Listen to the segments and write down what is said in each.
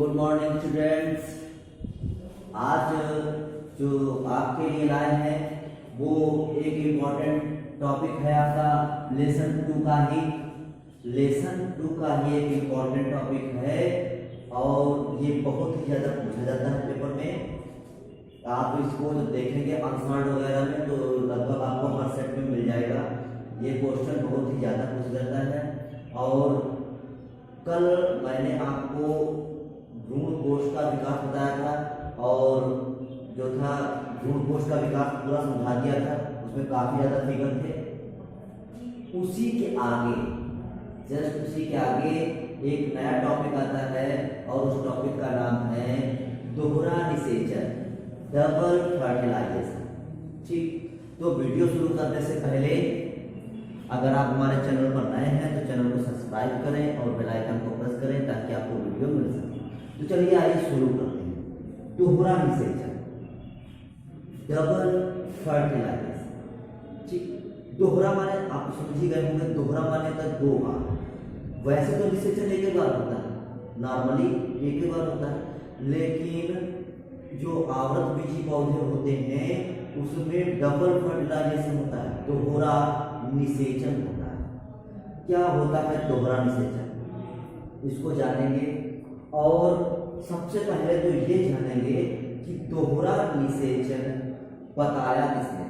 Good morning students. आज जो आपके लिए लाए हैं वो एक इम्पॉर्टेंट टॉपिक है आपका लेसन टू का ही एक इम्पॉर्टेंट टॉपिक है और ये बहुत ही ज़्यादा पूछा जाता है पेपर में। आप इसको जब देखेंगे आंसर वगैरह में तो लगभग आपको हर सेट में मिल जाएगा। ये क्वेश्चन बहुत ही ज़्यादा पूछा जाता है। और कल मैंने आपको भ्रूण कोश का विकास बताया था और जो था भ्रूण कोश का विकास पूरा समझा दिया था, उसमें काफ़ी ज़्यादा फिगर थे। उसी के आगे एक नया टॉपिक आता है और उस टॉपिक का नाम है दोहरा निषेचन, डबल फर्टिलाइजेशन। ठीक, तो वीडियो शुरू करने से पहले अगर आप हमारे चैनल पर नए हैं तो चैनल को सब्सक्राइब करें और बेल आइकन को प्रेस करें ताकि आपको वीडियो मिल सके। तो चलिए आइए शुरू करते हैं। दोहरा निषेचन, डबल फर्टिलाइजेशन। ठीक, दोहरा माने आप समझ ही गए होंगे, दोहरा माने तो दो बार। वैसे तो निषेचन एक ही बार होता है, नॉर्मली एक ही बार होता है, लेकिन जो आवृतबीजी पौधे होते हैं उसमें डबल फर्टिलाइजेशन होता है, दोहरा निषेचन होता है। क्या होता है दोहरा निषेचन, इसको जानेंगे। और सबसे पहले तो ये जानेंगे कि दोहरा निषेचन बताया किसने।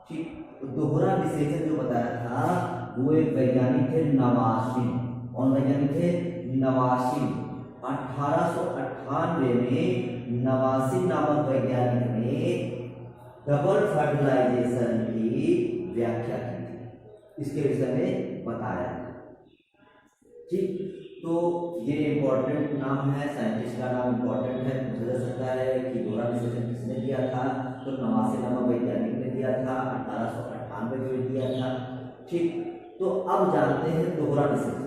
ठीक, तो दोहरा निषेचन जो बताया था वो एक वैज्ञानिक थे नवासिन। और वैज्ञानिक थे नवासिन। 1898 में नवासिन नामक वैज्ञानिक ने डबल फर्टिलाइजेशन की व्याख्या की थी, इसके विषय में बताया। ठीक, तो ये इम्पोर्टेंट नाम है, साइंटिस्ट का नाम इम्पोर्टेंट है, पूछा जा सकता है कि दोहरा निषेचन किसने दिया था। तो नवासिन नामक वैज्ञानिक ने दिया था, 1898 में दिया था। ठीक, तो अब जानते हैं दोहरा निषेचन,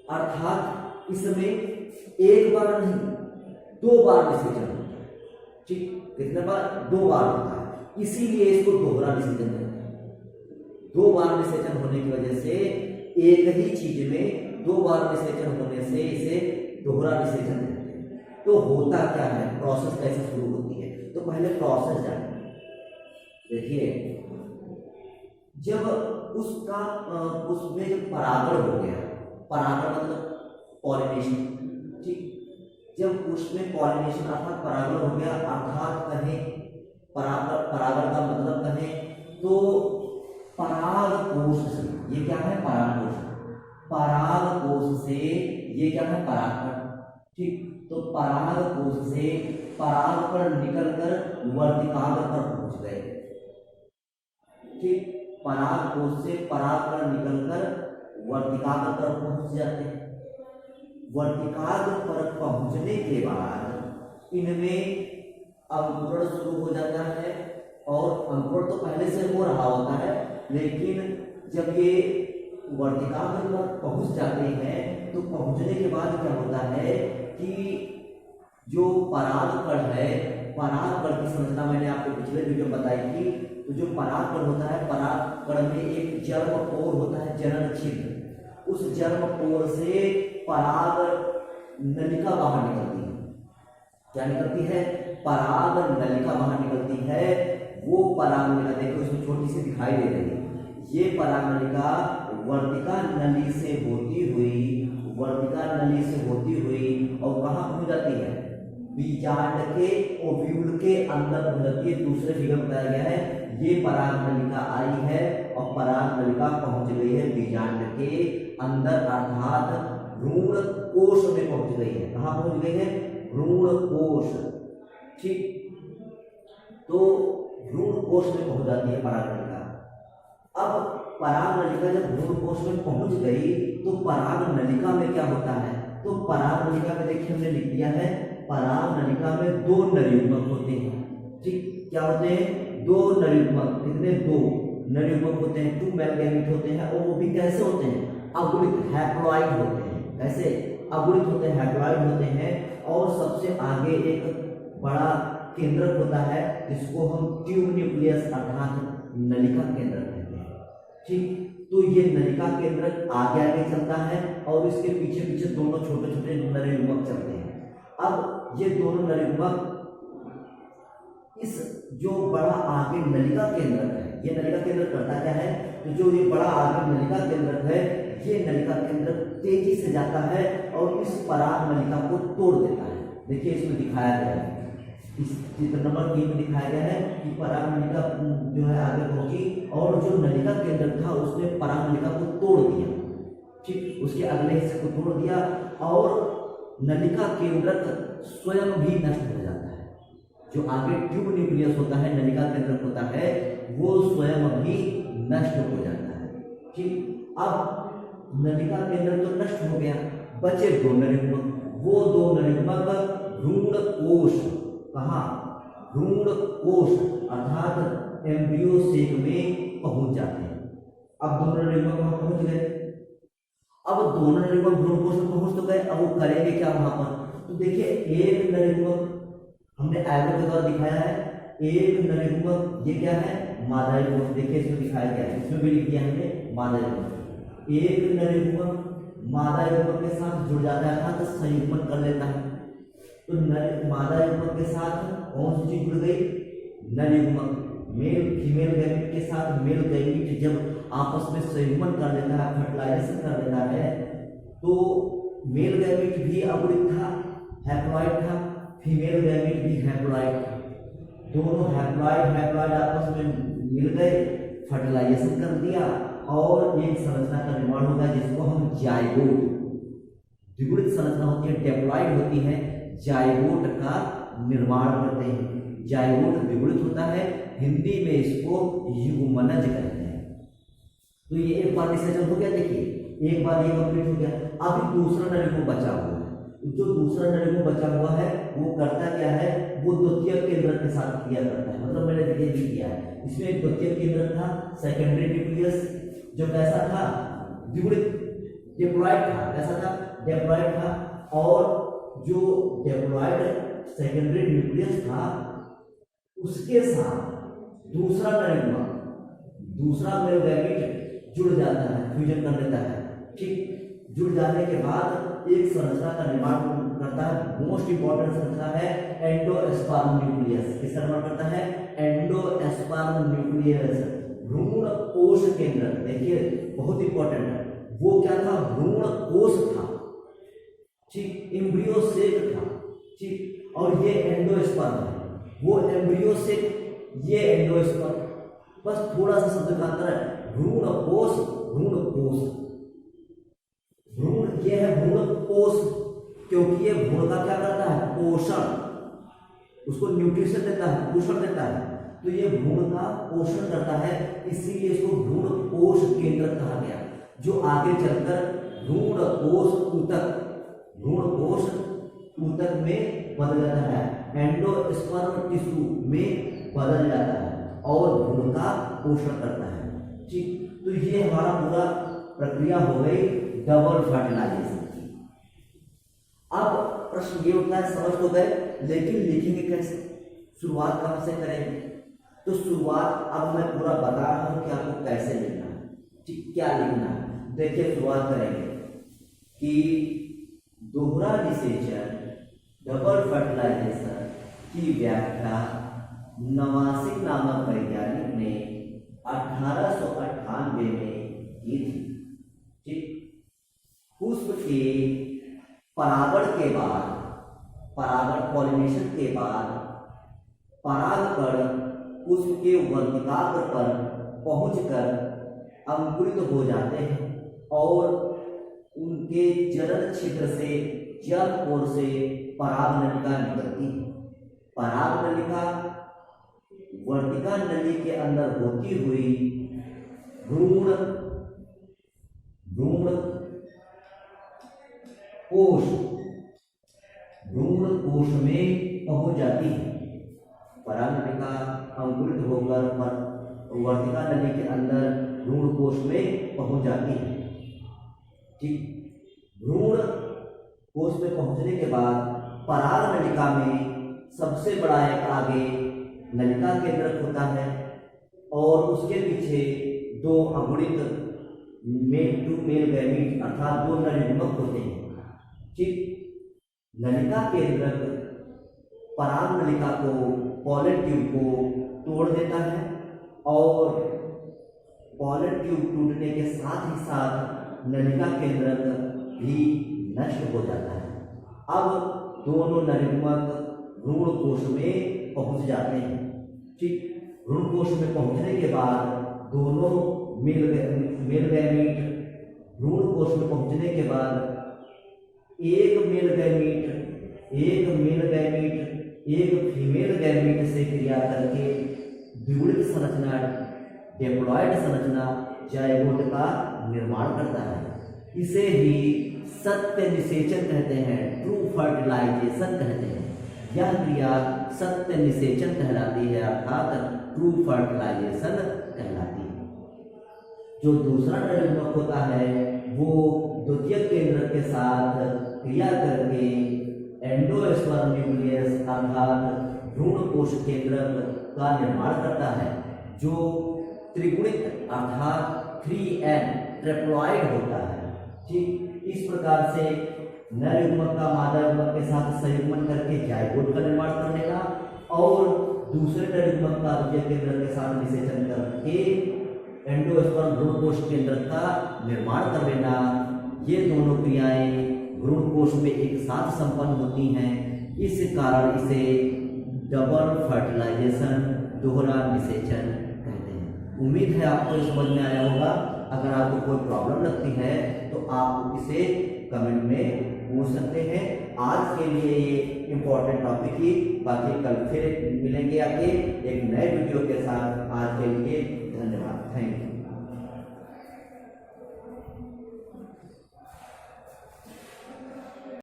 अर्थात इसमें एक बार नहीं दो बार निषेचन होता है। ठीक, कितने बार? दो बार होता है, इसीलिए इसको दोहरा निषेचन कहते हैं। दो बार निषेचन होने की वजह से एक ही चीज में दो बार निषेचन होने से इसे दोहरा निषेचन कहते हैं। तो होता क्या है, प्रोसेस कैसे शुरू होती है, तो पहले प्रोसेस जानिए। देखिए, जब उसमें जब परागण हो गया, परागण मतलब पॉलिनेशन। ठीक, जब उसमें पॉलिनेशन अर्थात परागण हो गया, अर्थात कहें परागण का मतलब कहें तो पराग कोश से, ये क्या है पराग कोश से, ये क्या है परागकण। ठीक, तो पराग कोश से परागकण निकलकर वर्तिकाग्र पर पहुंच गए। ठीक, पराग कोश से परागकण निकलकर वर्तिकाग्र पर पहुंच जाते हैं। वर्तिकाग्र पर पहुंचने के बाद इनमें अंकुरण शुरू हो जाता है। और अंकुरण तो पहले से हो रहा होता है, लेकिन जब ये वर्तिकाग्र पर पहुंच जाते हैं तो पहुंचने के बाद क्या होता है कि जो परागकण है, परागकण की संरचना मैंने आपको पिछले वीडियो में बताई थी। तो जो परागकण होता है, परागकण में एक जर्मपोर होता है, जनन छिद्र। उस जर्मपोर से पराग नलिका बाहर निकलती है। क्या निकलती है? पराग नलिका बाहर निकलती है। वो पराग नलिका देखो इसमें छोटी सी दिखाई दे रही है। ये पराग नलिका वर्तिका नली से होती हुई और कहाँ पहुंच जाती है? बीजांड के ओव्यूल के अंदर पहुंच जाती है। दूसरे फिगर बताया गया है, ये पराग नलिका आई है और पराग नलिका पहुंच गई है बीजांड के अंदर, अर्थात भ्रूण कोश में पहुंच गई है। कहाँ पहुंच गई है? भ्रूण कोश। ठीक, तो भ्रूण कोश में पहुंच जाती है पराग नलिका। अब पराग नलिका जब भ्रूण कोश में पहुंच गई तो पराग नलिका में क्या होता है? तो पराग नलिका में देखिए हमने लिख दिया है, पराग नलिका में दो नरयुग्मक होते हैं। ठीक, क्या होते हैं? दो नरयुग्मक। कितने? दो नरयुग्मक होते हैं, 2 मेल गैमेट होते हैं। और वो भी कैसे होते हैं? अगुणित हैप्लॉइड होते हैं। कैसे? अगुणित होते हैं, हैप्लॉइड होते हैं। और सबसे आगे एक बड़ा केंद्रक होता है जिसको हम ट्यूब न्यूक्लियस अर्थात नलिका केंद्रक कहते हैं। ठीक, तो ये नलिका केंद्रक आगे आगे चलता है और इसके पीछे पीछे दोनों छोटे छोटे नलियुग्मक चलते हैं। अब ये दोनों नलियुग्मक इस जो बड़ा आगे नलिका केंद्रक है, ये नलिका केंद्रक करता क्या है, तो जो ये बड़ा आगे नलिका केंद्रक है, ये नलिका केंद्रक तेजी से जाता है और इस पराग नलिका को तोड़ देता है। देखिए इसमें दिखाया गया है, इस चित्र नंबर 3 में दिखाया गया है कि पराग नलिका जो है आगे पहुंची और जो नलिका केंद्रक था उसने पराग नलिका को तोड़ दिया। ठीक, उसके अगले हिस्से को तोड़ दिया और नलिका केंद्रक स्वयं भी नष्ट हो जाता है। जो आगे ट्यूब न्यूक्लियस होता है, नलिका केंद्रक होता है, वो स्वयं भी नष्ट हो जाता है। ठीक, अब नलिका केंद्रक तो नष्ट हो गया, बचे दो नलियुग्मक। वो दो नलियुग्मक भ्रूण कोश, कहाँ, भ्रूण कोश अर्थात एम्ब्रियो सेक में पहुंच जाते हैं। अब दोनों नलियुग्मक वहां पहुंच गए। अब दोनों नलियुग्मक भ्रूण कोश में पहुंच तो गए, अब वो करेंगे क्या वहां पर, तो देखिए एक नलियुग्मक हमने एरो के द्वारा दिखाया है, एक नलियुग्मक ये क्या है, मादा युग्मक। देखिए इसमें दिखाया गया है, इसमें भी लिख दिया हमने मादा युग्मक। एक नलियुग्मक मादा युग्मक के साथ जुड़ जाता है अर्थात संयुग्मन कर लेता है। तो मादा युग्मक के साथ कौन सी चीज जुड़ गई, नलियुग्मक। मेल फीमेल गैमेट के साथ मेल गैमेट जब आपस में संयुग्मन कर लेता है, फर्टिलाइजेशन कर लेता है, तो मेल गैमेट भी अवृत था, हैप्लॉइड था, फीमेल गैमेट भी हैप्लॉइड था। दोनों हैप्लॉइड आपस में मिल गए, फर्टिलाइजेशन कर दिया और एक संरचना का निर्माण होगा जिसको हम जाइगोट, द्विगुणित संरचना होती है, डिप्लॉइड होती है, जाइगोट का निर्माण करते हैं। जाइगोट द्विगुणित होता है, हिंदी में इसको युग्मनज कहते हैं। तो ये एक बार निषेचन हो गया, देखिए एक बार ये कंप्लीट हो गया। अब दूसरा नलियुग्मक बचा हुआ है। जो दूसरा नलियुग्मक बचा हुआ है वो करता क्या है, वो द्वितीयक केंद्रक के साथ क्रिया करता है। मतलब मैंने देखिए भी किया है, इसमें एक द्वितीयक केंद्रक था, सेकेंडरी न्यूक्लियस जो कैसा था, द्विगुणित डिप्लॉइड था, कैसा था, डिप्लॉइड था। और जो डिप्लॉइड सेकेंडरी न्यूक्लियस था उसके साथ दूसरा नलियुग्मक, दूसरा मेल गैमेट जुड़ जाता है, फ्यूजन कर लेता है। ठीक, जुड़ जाने के बाद एक संरचना का निर्माण करता है। मोस्ट इंपॉर्टेंट संरचना है एंडोस्पर्म न्यूक्लियस। किसका निर्माण करता है, एंडोस्पर्म न्यूक्लियस, भ्रूण कोश केंद्र। देखिए बहुत इंपॉर्टेंट है, वो क्या था, भ्रूण कोश था, ठीक, एम्ब्रियो सेक था, ठीक, और ये एंडोस्पर्म है, वो एम्ब्रियो सेक, ये एंडोस्पर्म, बस थोड़ा सा शब्द का अंतर है, भ्रूण कोश, भ्रूण कोश, भ्रूण ये है भ्रूण कोश, क्योंकि ये भ्रूण का क्या करता है, पोषण, उसको न्यूट्रिशन देता है, पोषण देता है, तो ये भ्रूण का पोषण करता है, इसीलिए इसको भ्रूण कोश केंद्र कहा गया। जो आगे चलकर भ्रूण कोश ऊतक, भ्रूण कोश ऊतक में बदल जाता है, एंडोस्पर्म टिश्यू में बदल जाता है और भ्रूण का पोषण करता है। ठीक, तो ये हमारा पूरा प्रक्रिया हो गई डबल फर्टिलाइजेशन की। अब प्रश्न ये उठता है, समझ तो गए, लेकिन लिखेंगे कैसे, शुरुआत कहां से करेंगे, तो शुरुआत अब मैं पूरा बता रहा हूं कि आपको कैसे लिखना है, ठीक, क्या लिखना है। देखिए शुरुआत करेंगे कि दोहरा निषेचन, डबल फर्टिलाइजेशन की व्याख्या नवासिक नामक वैज्ञानिक ने 1898 में की थी। ठीक, पुष्प के परागण के बाद, परागण पॉलिनेशन के बाद परागकण पुष्प के वर्तिकाग्र पर पहुंचकर अंकुरित हो जाते हैं और उनके जनन छिद्र से, जल कोर से पराग नलिका निकलती है। पराग नलिका वर्तिका नली के अंदर होती हुई भ्रूण कोश, भ्रूण कोश में पहुंच जाती है। पराग नलिका अंकुरित होकर वर्तिका नली के अंदर भ्रूण कोश में पहुंच जाती है। ठीक, भ्रूण कोश में पहुंचने के बाद पराग नलिका में सबसे बड़ा एक आगे नलिका केंद्रक होता है और उसके पीछे दो अगुणित मेल टू मेल गैमीट अर्थात दो नर युग्मक होते हैं, ठीक। नलिका केंद्रक पराग नलिका को, पॉलिप ट्यूब को तोड़ देता है और पॉलिप ट्यूब टूटने के साथ ही साथ नलिका केंद्रक भी नष्ट हो जाता है। अब दोनों नरयुग्मक भ्रूण कोश में पहुंच जाते हैं, ठीक। भ्रूण कोश में पहुंचने के बाद दोनों मेल गैमीट भ्रूण कोश में पहुंचने के बाद एक मेल गैमीट एक फीमेल गैमीट से क्रिया करके द्विगुणित संरचना, डिप्लॉयड संरचना जायगोट का निर्माण करता है। इसे ही सत्य निषेचन कहते हैं, ट्रू फर्टिलाइजेशन कहते हैं। यह क्रिया सत्य निषेचन कहलाती है अर्थात ट्रू फर्टिलाइजेशन कहलाती है। जो दूसरा नरयुग्मक होता है वो द्वितीयक केंद्र के साथ क्रिया करके एंडोस्पर्म न्यूक्लियस अर्थात भ्रूण कोश केंद्रक का निर्माण करता है, जो त्रिगुणित अर्थात 3n ट्रिप्लॉइड होता है, ठीक। इस प्रकार से नर युग्मक का मादा युग्मक के साथ संयुग्मन करके जायगोट का निर्माण कर लेना और दूसरे नर युग्मक का द्वितीयक केंद्र के साथ निषेचन करके एंडोस्पर्म भ्रूण कोश केंद्र का निर्माण कर लेना। ये दोनों क्रियाएं भ्रूण कोश में एक साथ संपन्न होती हैं। इस कारण इसे डबल फर्टिलाइजेशन, दोहरा निषेचन कहते हैं। उम्मीद है आपको ये समझ में आया होगा। अगर आपको कोई प्रॉब्लम लगती है तो आप इसे कमेंट में पूछ सकते हैं। आज के लिए ये इम्पोर्टेंट टॉपिक ही, बाकी कल फिर मिलेंगे आगे एक नए वीडियो के साथ।